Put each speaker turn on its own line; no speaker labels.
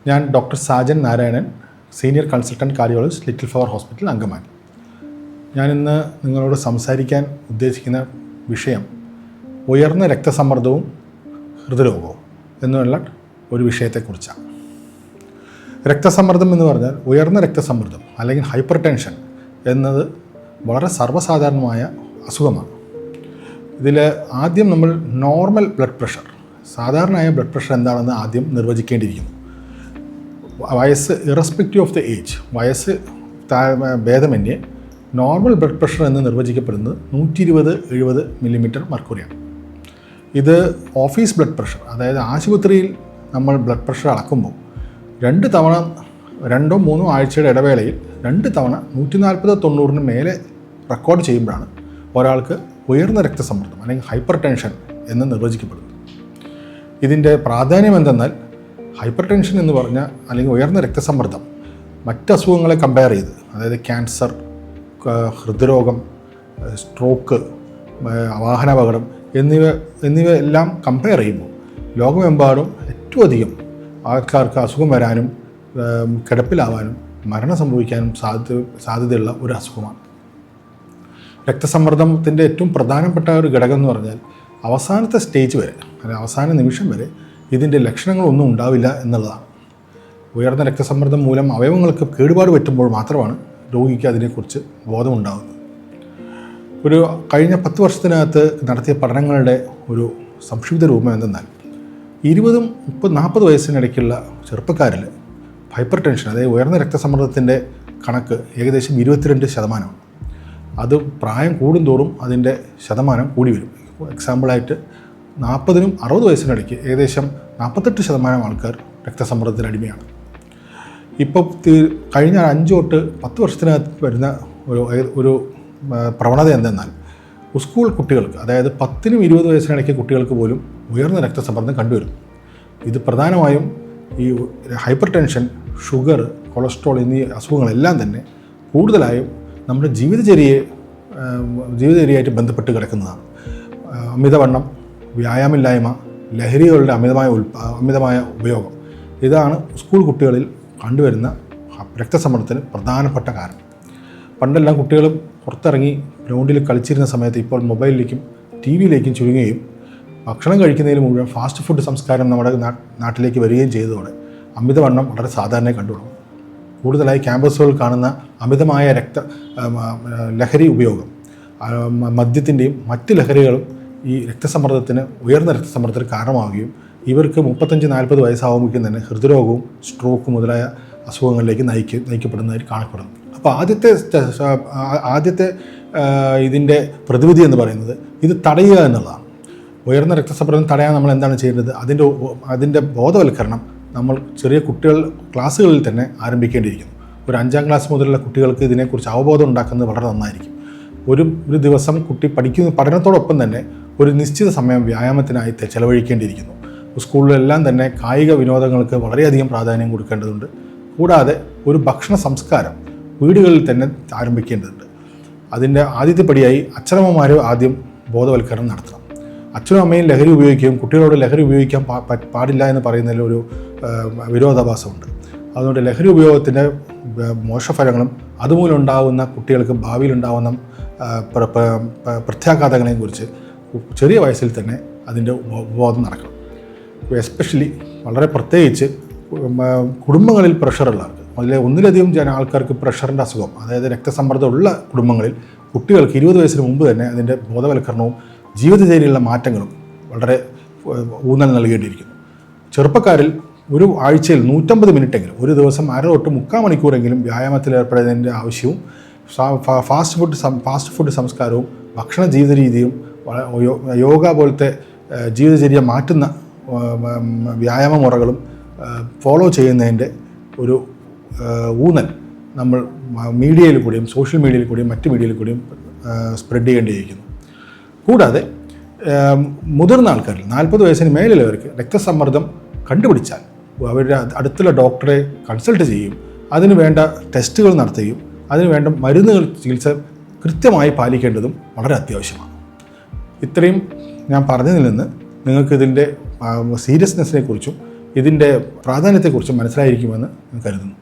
ഞാൻ doctor Sajan Narayanan, senior consultant cardiologist, little flower hospital, Angamaly. ഞാനിന്ന് നിങ്ങളോട് സംസാരിക്കാൻ ഉദ്ദേശിക്കുന്ന വിഷയം ഉയർന്ന രക്തസമ്മർദ്ദവും ഹൃദ്രോഗവും എന്നുള്ള ഒരു വിഷയത്തെക്കുറിച്ചാണ്. രക്തസമ്മർദ്ദം എന്ന് പറഞ്ഞാൽ ഉയർന്ന രക്തസമ്മർദ്ദം അല്ലെങ്കിൽ ഹൈപ്പർ ടെൻഷൻ എന്നത് വളരെ സർവ്വസാധാരണമായ അസുഖമാണ്. ഇതിൽ ആദ്യം നമ്മൾ നോർമൽ ബ്ലഡ് പ്രഷർ, സാധാരണയായ ബ്ലഡ് പ്രഷർ എന്താണെന്ന് ആദ്യം നിർവചിക്കേണ്ടിയിരിക്കുന്നു. വയസ്സ് ഇറസ്പെക്റ്റീവ് ഓഫ് ദ ഏജ്, വയസ്സ് ഭേദമന്യേ നോർമൽ ബ്ലഡ് പ്രഷർ എന്ന് നിർവചിക്കപ്പെടുന്നത് 120/70 മില്ലിമീറ്റർ മർക്കുറിയാണ്. ഇത് ഓഫീസ് ബ്ലഡ് പ്രഷർ, അതായത് ആശുപത്രിയിൽ നമ്മൾ ബ്ലഡ് പ്രഷർ അളക്കുമ്പോൾ 2 തവണ 2-3 ആഴ്ചയുടെ ഇടവേളയിൽ 2 തവണ 140/90 മേലെ റെക്കോർഡ് ചെയ്യുമ്പോഴാണ് ഒരാൾക്ക് ഉയർന്ന രക്തസമ്മർദ്ദം അല്ലെങ്കിൽ ഹൈപ്പർ ടെൻഷൻ എന്ന് നിർവചിക്കപ്പെടുന്നത്. ഇതിൻ്റെ പ്രാധാന്യം എന്തെന്നാൽ ഹൈപ്പർ ടെൻഷൻ എന്ന് പറഞ്ഞാൽ അല്ലെങ്കിൽ ഉയർന്ന രക്തസമ്മർദ്ദം മറ്റ് അസുഖങ്ങളെ കമ്പയർ ചെയ്ത്, അതായത് ക്യാൻസർ, ഹൃദ്രോഗം, സ്ട്രോക്ക്, വാഹനാപകടം എന്നിവ എല്ലാം കമ്പയർ ചെയ്യുമ്പോൾ ലോകമെമ്പാടും ഏറ്റവും അധികം ആൾക്കാർക്ക് അസുഖം വരാനും കിടപ്പിലാവാനും മരണം സംഭവിക്കാനും സാധ്യതയുള്ള ഒരു അസുഖമാണ്. രക്തസമ്മർദ്ദത്തിൻ്റെ ഏറ്റവും പ്രധാനപ്പെട്ട ഒരു ഘടകം എന്ന് പറഞ്ഞാൽ അവസാനത്തെ സ്റ്റേജ് വരെ, അല്ലെങ്കിൽ അവസാന നിമിഷം വരെ ഇതിൻ്റെ ലക്ഷണങ്ങളൊന്നും ഉണ്ടാവില്ല എന്നുള്ളതാണ്. ഉയർന്ന രക്തസമ്മർദ്ദം മൂലം അവയവങ്ങൾക്ക് കേടുപാട് പറ്റുമ്പോൾ മാത്രമാണ് രോഗിക്ക് അതിനെക്കുറിച്ച് ബോധമുണ്ടാകുന്നത്. കഴിഞ്ഞ 10 വർഷത്തിനകത്ത് നടത്തിയ പഠനങ്ങളുടെ ഒരു സംക്ഷിപ്ത രൂപം എന്തെന്നാൽ 20-40 വയസ്സിനിടയ്ക്കുള്ള ചെറുപ്പക്കാരിൽ ഹൈപ്പർ ടെൻഷൻ, അതായത് ഉയർന്ന രക്തസമ്മർദ്ദത്തിൻ്റെ കണക്ക് ഏകദേശം 22%. അത് പ്രായം കൂടുന്തോറും അതിൻ്റെ ശതമാനം കൂടി വരും. എക്സാമ്പിളായിട്ട് 40-60 വയസ്സിനിടയ്ക്ക് ഏകദേശം 48% ആൾക്കാർ രക്തസമ്മർദ്ദത്തിന് അടിമയാണ്. ഇപ്പോൾ കഴിഞ്ഞ 5-10 വർഷത്തിനകത്ത് വരുന്ന ഒരു പ്രവണത എന്തെന്നാൽ സ്കൂൾ കുട്ടികൾക്ക്, അതായത് 10-20 വയസ്സിനിടയ്ക്ക് കുട്ടികൾക്ക് പോലും ഉയർന്ന രക്തസമ്മർദ്ദം കണ്ടുവരുന്നു. ഇത് പ്രധാനമായും ഈ ഹൈപ്പർ ടെൻഷൻ, ഷുഗർ, കൊളസ്ട്രോൾ എന്നീ അസുഖങ്ങളെല്ലാം തന്നെ കൂടുതലായും നമ്മുടെ ജീവിതചര്യയായിട്ട് ബന്ധപ്പെട്ട് കിടക്കുന്നതാണ്. അമിതവണ്ണം, വ്യായാമമില്ലായ്മ, ലഹരികളുടെ അമിതമായ ഉപയോഗം, ഇതാണ് സ്കൂൾ കുട്ടികളിൽ കണ്ടുവരുന്ന രക്തസമ്മർദ്ദത്തിന് പ്രധാനപ്പെട്ട കാരണം. പണ്ടെല്ലാം കുട്ടികൾ പുറത്തിറങ്ങി ഗ്രൗണ്ടിൽ കളിച്ചിരുന്ന സമയത്ത് ഇപ്പോൾ മൊബൈലിലേക്കും TV-യിലേക്കും ചുരുങ്ങുകയും ഭക്ഷണം കഴിക്കുന്നതിന് മുഴുവൻ ഫാസ്റ്റ് ഫുഡ് സംസ്കാരം നമ്മുടെ നാട്ടിലേക്ക് വരികയും ചെയ്തതോടെ അമിതവണ്ണം വളരെ സാധാരണയായി കണ്ടുവരുന്നു. കൂടുതലായി ക്യാമ്പസുകളിൽ കാണുന്ന അമിതമായ ലഹരി ഉപയോഗം, മദ്യത്തിൻ്റെയും മറ്റ് ലഹരികളും ഈ ഉയർന്ന രക്തസമ്മർദ്ദത്തിന് കാരണമാവുകയും ഇവർക്ക് 35-40 വയസ്സാകുമ്പോഴേക്കും തന്നെ ഹൃദ്രോഗവും സ്ട്രോക്ക് മുതലായ അസുഖങ്ങളിലേക്ക് നയിക്കപ്പെടുന്നതായിട്ട് കാണപ്പെടുന്നു. അപ്പോൾ ആദ്യത്തെ ഇതിൻ്റെ പ്രതിവിധി എന്ന് പറയുന്നത് ഇത് തടയുക എന്നുള്ളതാണ്. ഉയർന്ന രക്തസമ്മർദ്ദം തടയാൻ നമ്മൾ എന്താണ് ചെയ്യേണ്ടത്? അതിൻ്റെ ബോധവൽക്കരണം നമ്മൾ ചെറിയ ക്ലാസ്സുകളിൽ തന്നെ ആരംഭിക്കേണ്ടിയിരിക്കുന്നു. ഒരു 5ാം ക്ലാസ് മുതലുള്ള കുട്ടികൾക്ക് ഇതിനെക്കുറിച്ച് അവബോധം ഉണ്ടാക്കുന്നത് വളരെ നന്നായിരിക്കും. ഒരു ദിവസം കുട്ടി പഠനത്തോടൊപ്പം തന്നെ ഒരു നിശ്ചിത സമയം വ്യായാമത്തിനായി ചെലവഴിക്കേണ്ടിയിരിക്കുന്നു. സ്കൂളിലെല്ലാം തന്നെ കായിക വിനോദങ്ങൾക്ക് വളരെയധികം പ്രാധാന്യം കൊടുക്കേണ്ടതുണ്ട്. കൂടാതെ ഒരു ഭക്ഷണ സംസ്കാരം വീടുകളിൽ തന്നെ ആരംഭിക്കേണ്ടതുണ്ട്. അതിൻ്റെ ആദ്യത്തെ പടിയായി അച്ഛനമ്മമാർ ആദ്യം ബോധവൽക്കരണം നടത്തണം. അച്ഛനും അമ്മയും ലഹരി ഉപയോഗിക്കുകയും കുട്ടികളോട് ലഹരി ഉപയോഗിക്കാൻ പാടില്ല എന്ന് പറയുന്നതിൽ ഒരു വിരോധാഭാസമുണ്ട്. അതുകൊണ്ട് ലഹരി ഉപയോഗത്തിൻ്റെ മോശഫലങ്ങളും അതുമൂലം ഉണ്ടാകുന്ന കുട്ടികൾക്ക് ഭാവിയിലുണ്ടാകുന്ന പ്രത്യാഘാതങ്ങളെയും കുറിച്ച് ചെറിയ വയസ്സിൽ തന്നെ അതിൻ്റെ ബോധം നടക്കണം. എസ്പെഷ്യലി വളരെ പ്രത്യേകിച്ച് കുടുംബങ്ങളിൽ പ്രഷറുള്ളവർക്ക്, ഒന്നിലധികം ആൾക്കാർക്ക് പ്രഷറിൻ്റെ അസുഖം, അതായത് രക്തസമ്മർദ്ദമുള്ള കുടുംബങ്ങളിൽ കുട്ടികൾക്ക് 20 വയസ്സിന് മുമ്പ് തന്നെ അതിൻ്റെ ബോധവൽക്കരണവും ജീവിതചര്യയിലുള്ള മാറ്റങ്ങളും വളരെ ഊന്നൽ നൽകേണ്ടിയിരിക്കുന്നു. ചെറുപ്പക്കാരിൽ ഒരു ആഴ്ചയിൽ 150 മിനിറ്റെങ്കിലും, ഒരു ദിവസം 1/2-3/4 മണിക്കൂറെങ്കിലും വ്യായാമത്തിൽ ഏർപ്പെടുന്നതിൻ്റെ ആവശ്യവും ഫാസ്റ്റ് ഫുഡ് സംസ്കാരവും ഭക്ഷണ ജീവിത രീതിയും യോഗ പോലത്തെ ജീവിതചര്യ മാറ്റുന്ന വ്യായാമ മുറകളും ഫോളോ ചെയ്യുന്നതിൻ്റെ ഒരു ഊന്നൽ നമ്മൾ മീഡിയയിൽ കൂടിയും സോഷ്യൽ മീഡിയയിൽ കൂടിയും മറ്റ് മീഡിയയിൽ കൂടിയും സ്പ്രെഡ് ചെയ്യേണ്ടിയിരിക്കുന്നു. കൂടാതെ മുതിർന്ന ആൾക്കാരിൽ 40 വയസ്സിന് മേലുള്ളവർക്ക് രക്തസമ്മർദ്ദം കണ്ടുപിടിച്ചാൽ അവരുടെ അടുത്തുള്ള ഡോക്ടറെ കൺസൾട്ട് ചെയ്യും, അതിന് വേണ്ട ടെസ്റ്റുകൾ നടത്തുകയും അതിന് വേണ്ട മരുന്നുകൾ ചികിത്സ കൃത്യമായി പാലിക്കേണ്ടതും വളരെ അത്യാവശ്യമാണ്. ഇത്രയും ഞാൻ പറഞ്ഞതിൽ നിന്ന് നിങ്ങൾക്ക് ഇതിൻ്റെ സീരിയസ്നെസ്സിനെ കുറിച്ചും ഇതിൻ്റെ പ്രാധാന്യത്തെക്കുറിച്ച് മനസ്സിലായിരിക്കുമെന്ന് ഞാൻ കരുതുന്നു.